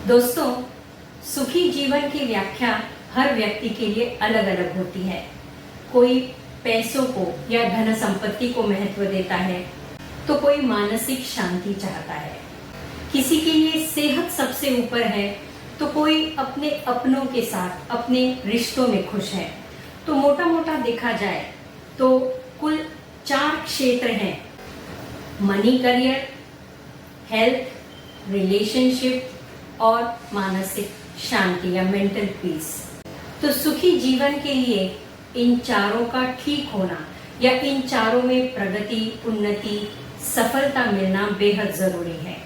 दोस्तों, सुखी जीवन की व्याख्या हर व्यक्ति के लिए अलग अलग होती है। कोई पैसों को या धन संपत्ति को महत्व देता है, तो कोई मानसिक शांति चाहता है। किसी के लिए सेहत सबसे ऊपर है, तो कोई अपने अपनों के साथ अपने रिश्तों में खुश है। तो मोटा मोटा देखा जाए तो कुल 4 क्षेत्र हैं: मनी, करियर, हेल्थ, रिलेशनशिप और मानसिक शांति या मेंटल पीस। तो सुखी जीवन के लिए इन चारों का ठीक होना या इन चारों में प्रगति, उन्नति, सफलता मिलना बेहद जरूरी है।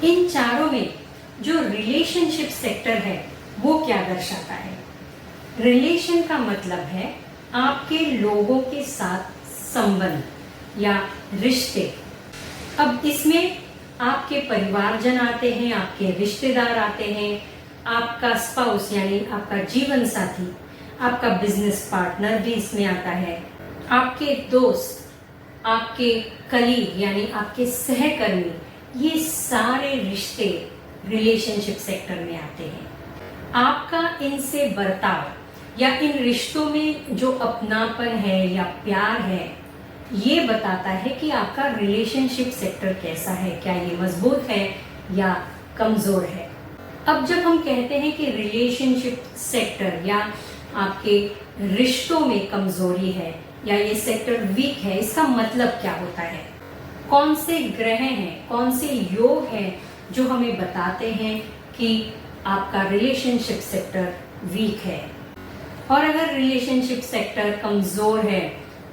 इन चारों में जो रिलेशनशिप सेक्टर है वो क्या दर्शाता है? रिलेशन का मतलब है आपके लोगों के साथ संबंध या रिश्ते। अब इसमें आपके परिवारजन आते हैं, आपके रिश्तेदार आते हैं, आपका स्पाउस यानी आपका जीवन साथी, आपका बिजनेस पार्टनर भी इसमें आता है, आपके दोस्त, आपके कलीग यानी आपके सहकर्मी, ये सारे रिश्ते रिलेशनशिप सेक्टर में आते हैं। आपका इनसे बर्ताव या इन रिश्तों में जो अपनापन है या प्यार है, ये बताता है कि आपका रिलेशनशिप सेक्टर कैसा है, क्या ये मजबूत है या कमजोर है। अब जब हम कहते हैं कि रिलेशनशिप सेक्टर या आपके रिश्तों में कमजोरी है या ये सेक्टर वीक है, इसका मतलब क्या होता है? कौन से ग्रह हैं, कौन से योग हैं जो हमें बताते हैं कि आपका रिलेशनशिप सेक्टर वीक है? और अगर रिलेशनशिप सेक्टर कमजोर है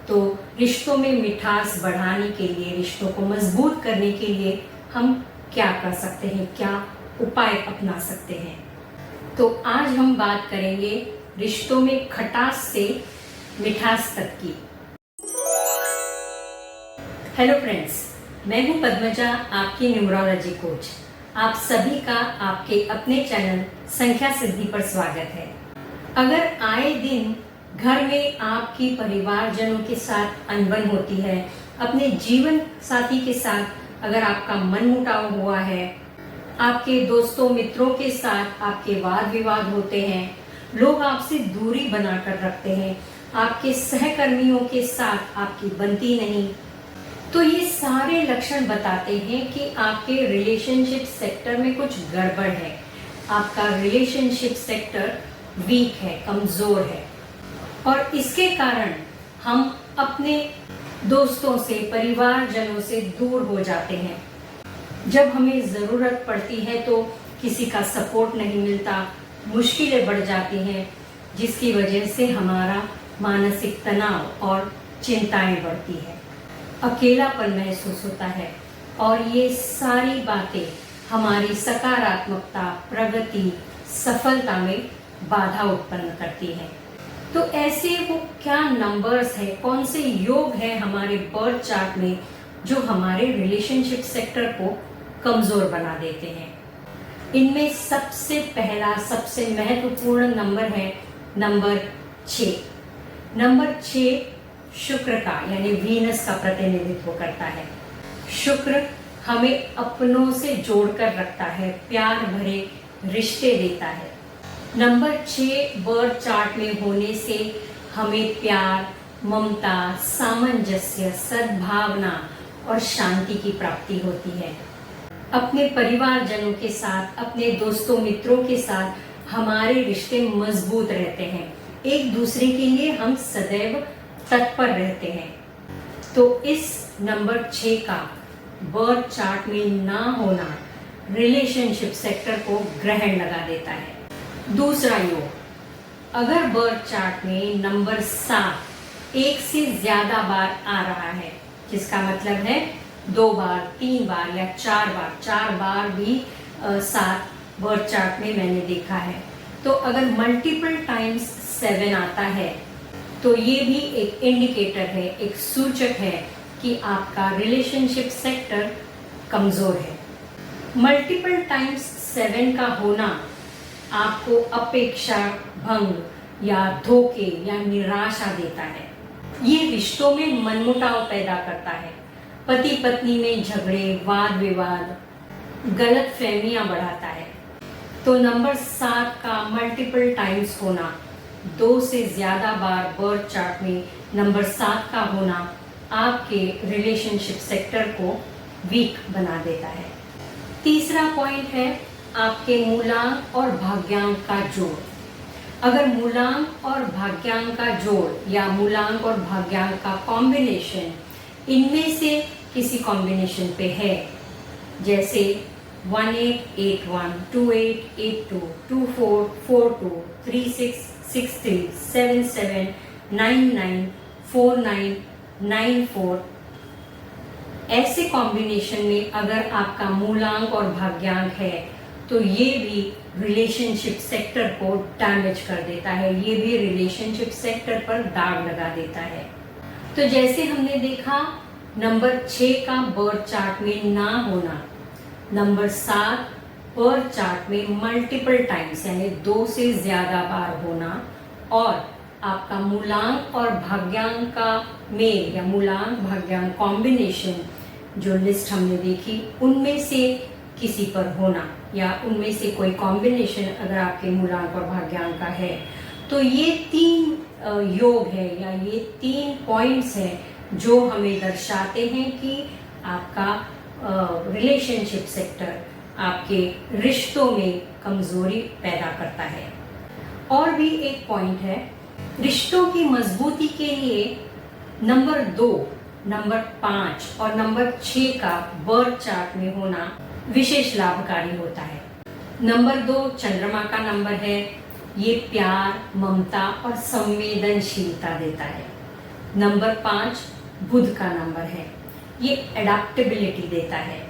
तो रिश्तों में मिठास बढ़ाने के लिए, रिश्तों को मजबूत करने के लिए हम क्या कर सकते हैं, क्या उपाय अपना सकते हैं? तो आज हम बात करेंगे रिश्तों में खटास से मिठास तक की। हेलो फ्रेंड्स, मैं हूं पद्मजा, आपकी न्यूमरोलॉजी कोच। आप सभी का आपके अपने चैनल संख्या सिद्धि पर स्वागत है। अगर आए दिन घर में आपकी परिवारजनों के साथ अनबन होती है, अपने जीवन साथी के साथ अगर आपका मनमुटाव हुआ है, आपके दोस्तों मित्रों के साथ आपके वाद विवाद होते हैं, लोग आपसे दूरी बनाकर रखते हैं, आपके सहकर्मियों के साथ आपकी बनती नहीं, तो ये सारे लक्षण बताते हैं कि आपके रिलेशनशिप सेक्टर में कुछ गड़बड़ है। आपका रिलेशनशिप सेक्टर वीक है, कमजोर है। और इसके कारण हम अपने दोस्तों से, परिवारजनों से दूर हो जाते हैं। जब हमें ज़रूरत पड़ती है तो किसी का सपोर्ट नहीं मिलता, मुश्किलें बढ़ जाती हैं, जिसकी वजह से हमारा मानसिक तनाव और चिंताएं बढ़ती है, अकेलापन महसूस होता है और ये सारी बातें हमारी सकारात्मकता, प्रगति, सफलता में बाधा उत्पन्न करती हैं। तो ऐसे वो क्या नंबर्स हैं, कौन से योग हैं हमारे बर्थ चार्ट में जो हमारे रिलेशनशिप सेक्टर को कमजोर बना देते हैं? इनमें सबसे पहला, सबसे महत्वपूर्ण नंबर है नंबर 6। नंबर 6 शुक्र का यानी वीनस का प्रतिनिधित्व करता है। शुक्र हमें अपनों से जोड़कर रखता है, प्यार भरे रिश्ते देता है। नंबर 6 बर्थ चार्ट में होने से हमें प्यार, ममता, सामंजस्य, सद्भावना और शांति की प्राप्ति होती है। अपने परिवारजनों के साथ, अपने दोस्तों मित्रों के साथ हमारे रिश्ते मजबूत रहते हैं, एक दूसरे के लिए हम सदैव तत्पर रहते हैं। तो इस नंबर 6 का बर्थ चार्ट में ना होना रिलेशनशिप सेक्टर को ग्रहण लगा देता है। दूसरा योग, अगर बर्थ चार्ट में नंबर 7 एक से ज्यादा बार आ रहा है, जिसका मतलब है 2 बार, 3 बार या 4 बार भी 7 बर्थ चार्ट में मैंने देखा है। तो अगर मल्टीपल टाइम्स 7 आता है तो ये भी एक इंडिकेटर है, एक सूचक है कि आपका रिलेशनशिप सेक्टर कमजोर है। मल्टीपल टाइम्स 7 का होना आपको अपेक्षा भंग या धोखे या निराशा देता है। ये रिश्तों में मनमुटाव पैदा करता है, पति पत्नी में झगड़े, वाद विवाद, गलत फहमियां बढ़ाता है। तो नंबर 7 का मल्टीपल टाइम्स होना, 2 से ज्यादा बार बर्थ चार्ट में नंबर 7 का होना आपके रिलेशनशिप सेक्टर को वीक बना देता है। तीसरा पॉइंट है आपके मूलांक और भाग्यांक का जोड़। अगर मूलांक और भाग्यांक का जोड़ या मूलांक और भाग्यांक का कॉम्बिनेशन इनमें से किसी कॉम्बिनेशन पे है, जैसे 1881, 2882, 2442, 3663, 77, 99, 49, 94, ऐसे कॉम्बिनेशन में अगर आपका मूलांक और भाग्यांक है तो ये भी रिलेशनशिप सेक्टर को डैमेज कर देता है, ये भी रिलेशनशिप सेक्टर पर दाग लगा देता है। तो जैसे हमने देखा नंबर 6 का बर्थ चार्ट में ना होना, नंबर 7 बर्थ चार्ट में मल्टीपल टाइम्स यानी 2 से ज्यादा बार होना, और आपका मूलांक और भाग्यांक का मेल या मूलांक भाग्यांक कॉम्बिनेशन जो लिस्ट हमने देखी उनमें से किसी पर होना या उनमें से कोई कॉम्बिनेशन अगर आपके मूलांक और भाग्यांक का है, तो ये 3 योग है या ये 3 पॉइंट्स हैं जो हमें दर्शाते हैं कि आपका रिलेशनशिप सेक्टर आपके रिश्तों में कमजोरी पैदा करता है। और भी एक पॉइंट है, रिश्तों की मजबूती के लिए नंबर 2, नंबर 5 और नंबर 6 का बर्थ चार्ट में होना विशेष लाभकारी होता है। नंबर 2 चंद्रमा का नंबर है, ये प्यार, ममता और संवेदनशीलता देता है। नंबर 5 बुध का नंबर है, ये एडेप्टेबिलिटी देता है,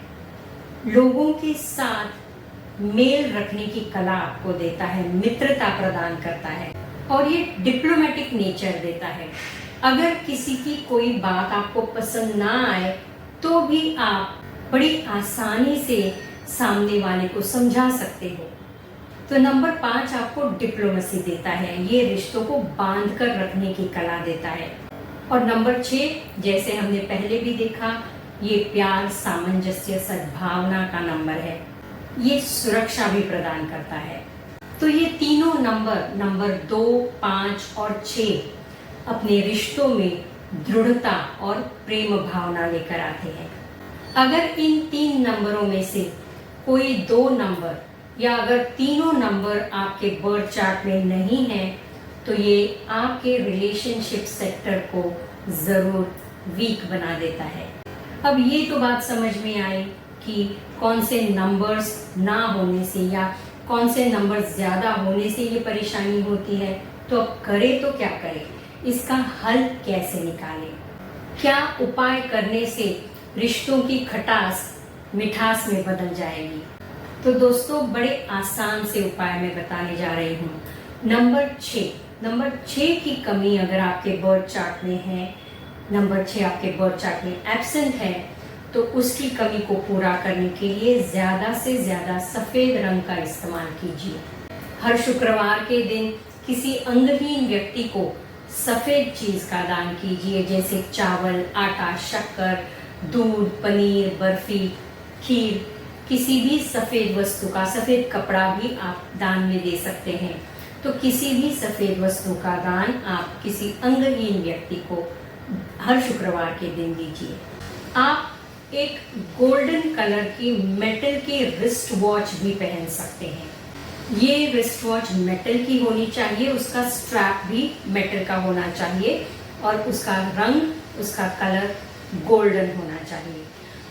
लोगों के साथ मेल रखने की कला आपको देता है, मित्रता प्रदान करता है, और ये डिप्लोमेटिक नेचर देता है। अगर किसी की कोई बात आपको पसंद ना आए तो भी आप बड़ी आसानी से सामने वाले को समझा सकते हो। तो नंबर 5 आपको डिप्लोमेसी देता है, ये रिश्तों को बांध कर रखने की कला देता है। और नंबर 6 जैसे हमने पहले भी देखा, ये प्यार, सामंजस्य, सद्भावना का नंबर है, ये सुरक्षा भी प्रदान करता है। तो ये तीनों नंबर 2, 5 और 6 अपने रिश्तों में दृढ़ता और प्रेम भावना लेकर आते हैं। अगर इन 3 नंबरों में से कोई 2 नंबर या अगर तीनों नंबर आपके बर्थ चार्ट में नहीं है तो ये आपके रिलेशनशिप सेक्टर को जरूर वीक बना देता है। अब ये तो बात समझ में आई कि कौन से नंबर्स ना होने से या कौन से नंबर ज्यादा होने से ये परेशानी होती है। तो अब करें तो क्या करें, इसका हल कैसे निकालें, क्या उपाय करने से रिश्तों की खटास मिठास में बदल जाएगी। तो दोस्तों बड़े आसान से उपाय मैं बताने जा रही हूँ। नंबर 6 की कमी अगर आपके बर्थ चार्ट में है, नंबर 6 आपके बर्थ चार्ट में एब्सेंट है, तो उसकी कमी को पूरा करने के लिए ज्यादा से ज्यादा सफेद रंग का इस्तेमाल कीजिए। हर शुक्रवार के दिन किसी अंगहीन व्यक्ति को सफेद चीज का दान कीजिए, जैसे चावल, आटा, शक्कर, दूध, पनीर, बर्फी, खीर, किसी भी सफेद वस्तु का, सफेद कपड़ा भी आप दान में दे सकते हैं। तो किसी भी सफेद वस्तु का दान आप किसी अंगहीन व्यक्ति को हर शुक्रवार के दिन दीजिए। आप एक गोल्डन कलर की मेटल की रिस्ट वॉच भी पहन सकते हैं। ये रिस्ट वॉच मेटल की होनी चाहिए, उसका स्ट्रैप भी मेटल का होना चाहिए और उसका रंग, उसका कलर गोल्डन होना चाहिए।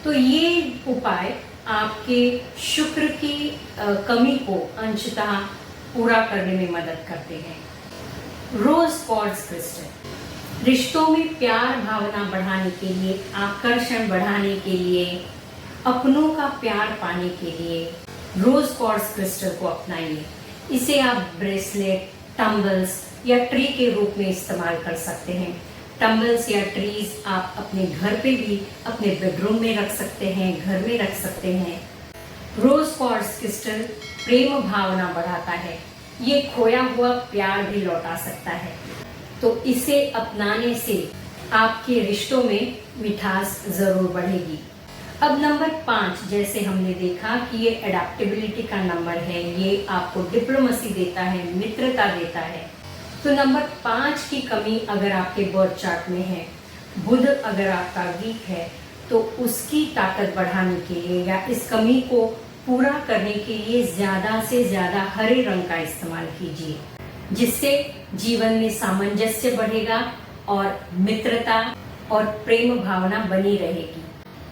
तो ये उपाय आपके शुक्र की कमी को अंशतः पूरा करने में मदद करते हैं। रोज क्वार्ट्ज क्रिस्टल रिश्तों में प्यार भावना बढ़ाने के लिए, आकर्षण बढ़ाने के लिए, अपनों का प्यार पाने के लिए रोज क्वार्ट्ज क्रिस्टल को अपनाइए। इसे आप ब्रेसलेट, टम्बल्स या ट्री के रूप में इस्तेमाल कर सकते हैं। टम्बल्स या ट्रीज आप अपने घर पे भी अपने बेडरूम में रख सकते हैं, घर में रख सकते हैं। रोज क्वार्ट्ज क्रिस्टल प्रेम भावना बढ़ाता है, ये खोया हुआ प्यार भी लौटा सकता है। तो इसे अपनाने से आपके रिश्तों में मिठास जरूर बढ़ेगी। अब नंबर 5, जैसे हमने देखा कि ये एडेप्टेबिलिटी का नंबर है, ये आपको डिप्लोमेसी देता है, मित्रता देता है। तो नंबर 5 की कमी अगर आपके बर्थ चार्ट में है, बुध अगर आपका वीक है, तो उसकी ताकत बढ़ाने के लिए या इस कमी को पूरा करने के लिए ज्यादा से ज्यादा हरे रंग का इस्तेमाल कीजिए, जिससे जीवन में सामंजस्य बढ़ेगा और मित्रता और प्रेम भावना बनी रहेगी।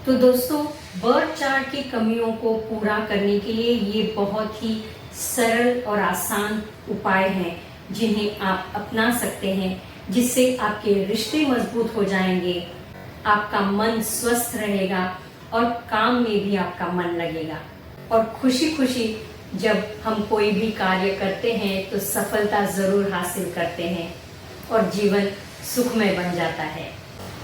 तो दोस्तों, बर्थ चार्ट की कमियों को पूरा करने के लिए ये बहुत ही सरल और आसान उपाय हैं जिन्हें आप अपना सकते हैं, जिससे आपके रिश्ते मजबूत हो जाएंगे, आपका मन स्वस्थ रहेगा और काम में भी आपका मन लगेगा। और खुशी खुशी जब हम कोई भी कार्य करते हैं तो सफलता जरूर हासिल करते हैं और जीवन सुखमय बन जाता है।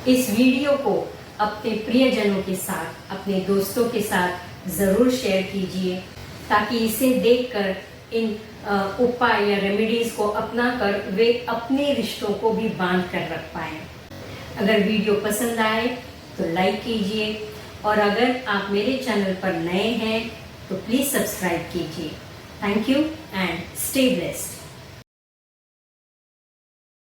इस वीडियो को अपने प्रियजनों के साथ, अपने दोस्तों के साथ जरूर शेयर कीजिए, ताकि इसे देखकर इन उपाय या रेमेडीज को अपनाकर वे अपने रिश्तों को भी बांध कर रख पाए। अगर वीडियो पसंद आए तो लाइक कीजिए और अगर आप मेरे चैनल पर नए हैं तो प्लीज सब्सक्राइब कीजिए। Thank you and stay blessed.